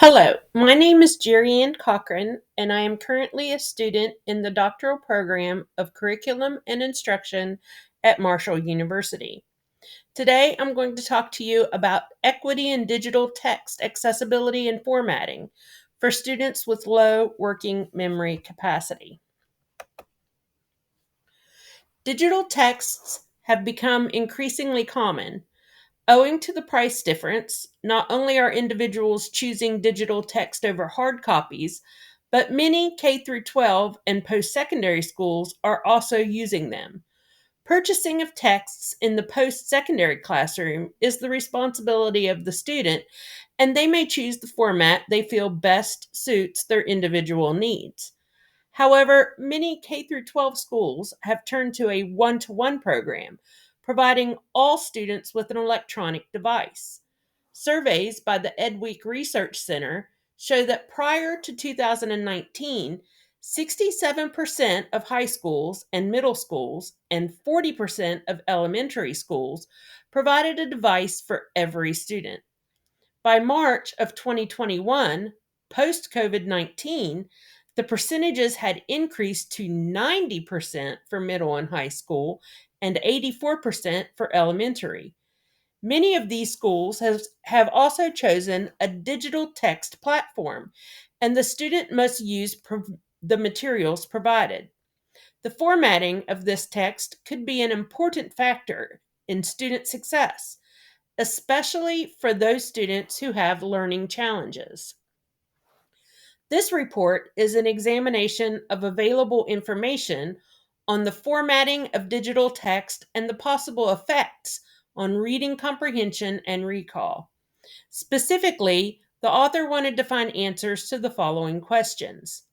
Hello, my name is Jerriann Cochran, and I am currently a student in the doctoral program of Curriculum and Instruction at Marshall University. Today, I'm going to talk to you about equity in digital text accessibility and formatting for students with low working memory capacity. Digital texts have become increasingly common. Owing to the price difference, not only are individuals choosing digital text over hard copies, but many K through 12 and post-secondary schools are also using them. Purchasing of texts in the post-secondary classroom is the responsibility of the student, and they may choose the format they feel best suits their individual needs. However, many K through 12 schools have turned to a one-to-one program, providing all students with an electronic device. Surveys by the EdWeek Research Center show that prior to 2019, 67% of high schools and middle schools and 40% of elementary schools provided a device for every student. By March of 2021, post COVID 19, the percentages had increased to 90% for middle and high school and 84% for elementary. Many of these schools have also chosen a digital text platform, and the student must use the materials provided. The formatting of this text could be an important factor in student success, especially for those students who have learning challenges. This report is an examination of available information on the formatting of digital text and the possible effects on reading comprehension and recall. Specifically, the author wanted to find answers to the following questions.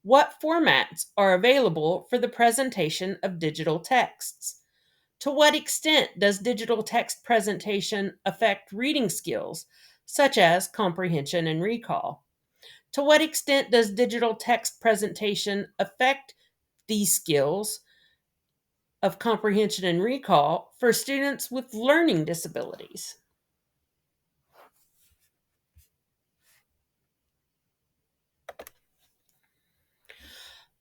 What formats are available for the presentation of digital texts? To what extent does digital text presentation affect reading skills, such as comprehension and recall? To what extent does digital text presentation affect these skills of comprehension and recall for students with learning disabilities?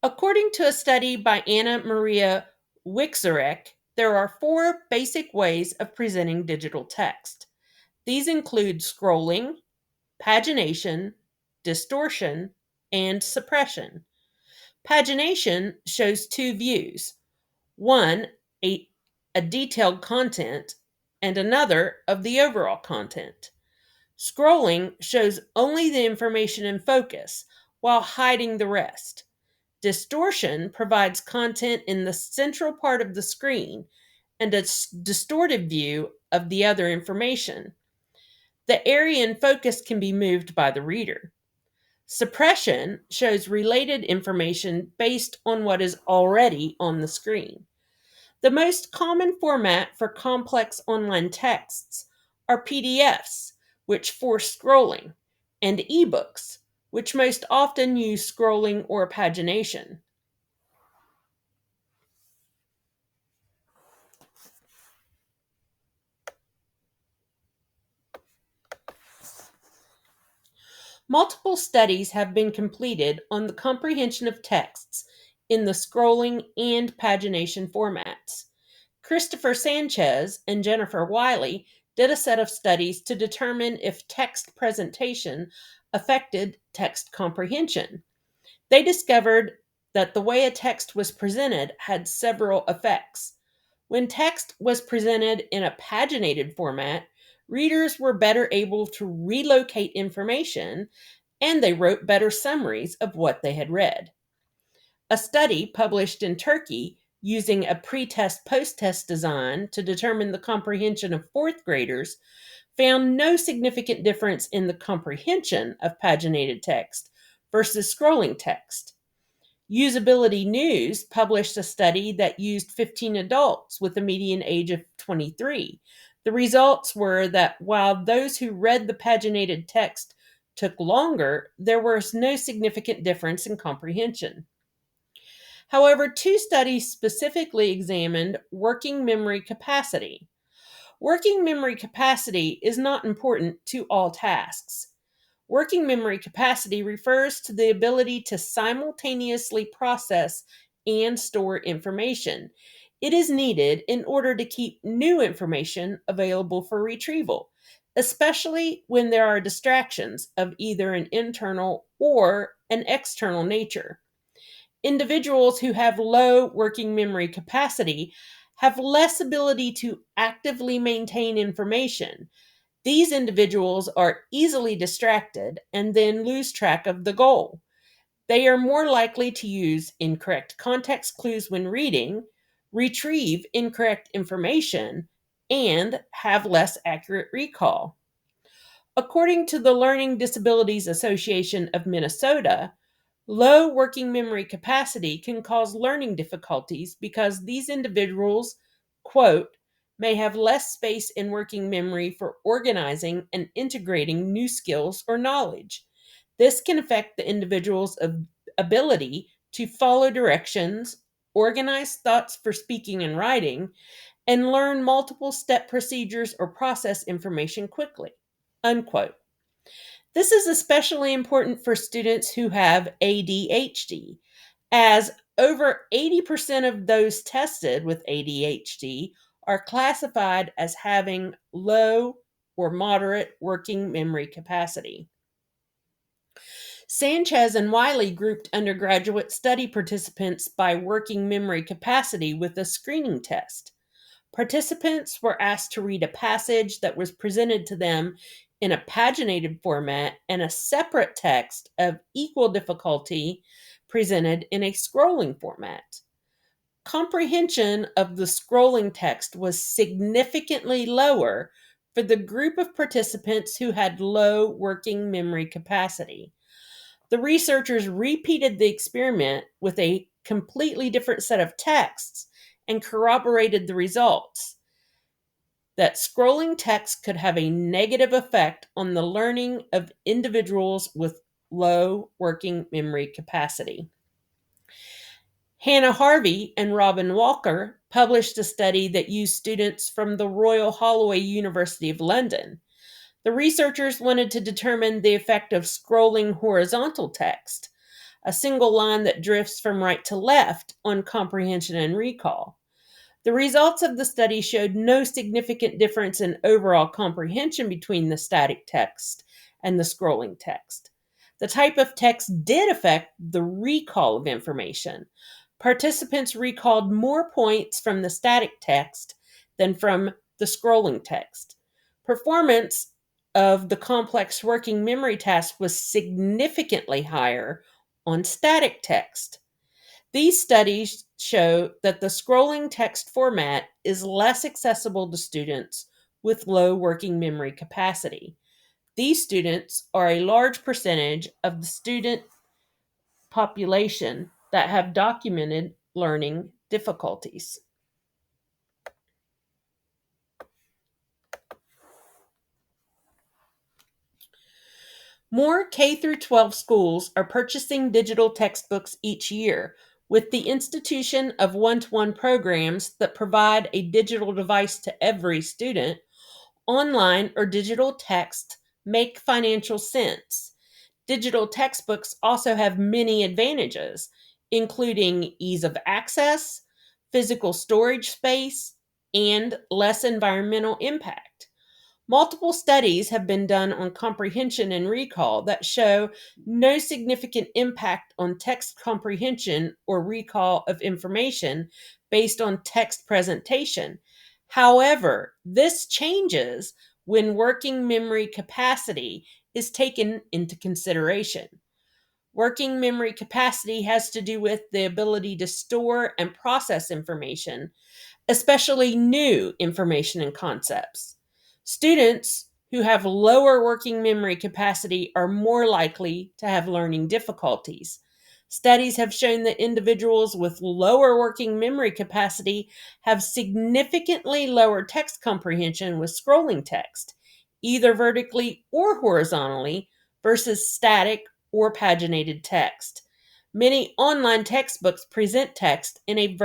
According to a study by Anna Maria Wixorek, there are four basic ways of presenting digital text. These include scrolling, pagination, distortion, and suppression. Pagination shows two views: one, a, a detailed content, and another of the overall content. Scrolling shows only the information in focus while hiding the rest. Distortion provides content in the central part of the screen and a distorted view of the other information. The area in focus can be moved by the reader. Suppression shows related information based on what is already on the screen. The most common format for complex online texts are PDFs, which force scrolling, and ebooks, which most often use scrolling or pagination. Multiple studies have been completed on the comprehension of texts in the scrolling and pagination formats. Christopher Sanchez and Jennifer Wiley did a set of studies to determine if text presentation affected text comprehension. They discovered that the way a text was presented had several effects. When text was presented in a paginated format, readers were better able to relocate information and they wrote better summaries of what they had read. A study published in Turkey using a pre-test post-test design to determine the comprehension of fourth graders found no significant difference in the comprehension of paginated text versus scrolling text. Usability News published a study that used 15 adults with a median age of 23. The results were that while those who read the paginated text took longer, there was no significant difference in comprehension. However, two studies specifically examined working memory capacity. Working memory capacity is not important to all tasks. Working memory capacity refers to the ability to simultaneously process and store information. It is needed in order to keep new information available for retrieval, especially when there are distractions of either an internal or an external nature. Individuals who have low working memory capacity have less ability to actively maintain information. These individuals are easily distracted and then lose track of the goal. They are more likely to use incorrect context clues when reading, retrieve incorrect information, and have less accurate recall. According to the Learning Disabilities Association of Minnesota, low working memory capacity can cause learning difficulties because these individuals, quote, may have less space in working memory for organizing and integrating new skills or knowledge. This can affect the individual's ability to follow directions, organize thoughts for speaking and writing, and learn multiple step procedures or process information quickly. Unquote. This is especially important for students who have ADHD, as over 80% of those tested with ADHD are classified as having low or moderate working memory capacity. Sanchez and Wiley grouped undergraduate study participants by working memory capacity with a screening test. Participants were asked to read a passage that was presented to them in a paginated format and a separate text of equal difficulty presented in a scrolling format. Comprehension of the scrolling text was significantly lower for the group of participants who had low working memory capacity. The researchers repeated the experiment with a completely different set of texts and corroborated the results that scrolling text could have a negative effect on the learning of individuals with low working memory capacity. Hannah Harvey and Robin Walker published a study that used students from the Royal Holloway University of London. The researchers wanted to determine the effect of scrolling horizontal text, a single line that drifts from right to left, on comprehension and recall. The results of the study showed no significant difference in overall comprehension between the static text and the scrolling text. The type of text did affect the recall of information. Participants recalled more points from the static text than from the scrolling text. Performance of the complex working memory task was significantly higher on static text. These studies show that the scrolling text format is less accessible to students with low working memory capacity. These students are a large percentage of the student population that have documented learning difficulties. More K through 12 schools are purchasing digital textbooks each year, with the institution of one-to-one programs that provide a digital device to every student. Online or digital text make financial sense. Digital textbooks also have many advantages, including ease of access, physical storage space, and less environmental impact. Multiple studies have been done on comprehension and recall that show no significant impact on text comprehension or recall of information based on text presentation. However, this changes when working memory capacity is taken into consideration. Working memory capacity has to do with the ability to store and process information, especially new information and concepts. Students who have lower working memory capacity are more likely to have learning difficulties. Studies have shown that individuals with lower working memory capacity have significantly lower text comprehension with scrolling text, either vertically or horizontally, versus static or paginated text. Many online textbooks present text in a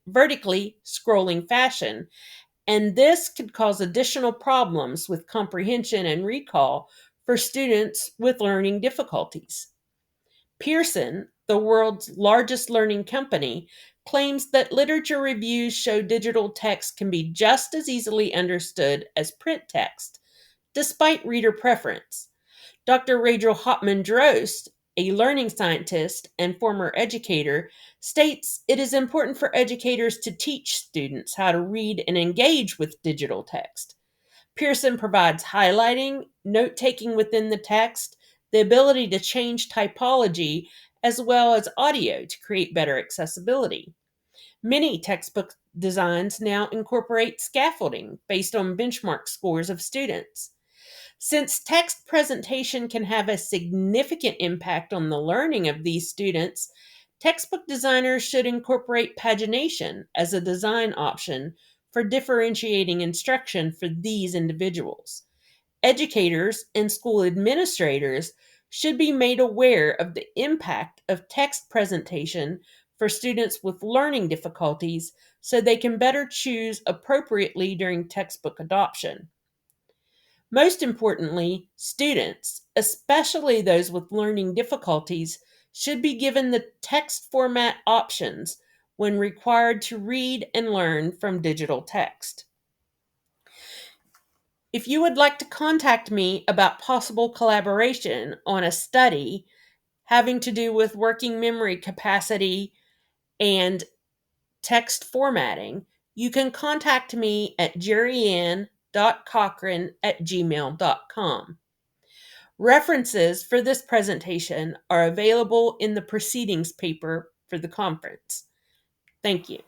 vertically scrolling fashion, and this could cause additional problems with comprehension and recall for students with learning difficulties. Pearson, the world's largest learning company, claims that literature reviews show digital text can be just as easily understood as print text, despite reader preference. Dr. Rachel Hopman-Drost, a learning scientist and former educator, states it is important for educators to teach students how to read and engage with digital text. Pearson provides highlighting, note taking within the text, the ability to change typology, as well as audio to create better accessibility. Many textbook designs now incorporate scaffolding based on benchmark scores of students. Since text presentation can have a significant impact on the learning of these students, textbook designers should incorporate pagination as a design option for differentiating instruction for these individuals. Educators and school administrators should be made aware of the impact of text presentation for students with learning difficulties so they can better choose appropriately during textbook adoption. Most importantly, students, especially those with learning difficulties, should be given the text format options when required to read and learn from digital text. If you would like to contact me about possible collaboration on a study having to do with working memory capacity and text formatting, you can contact me at jerriann.cochran@gmail.com. References for this presentation are available in the proceedings paper for the conference. Thank you.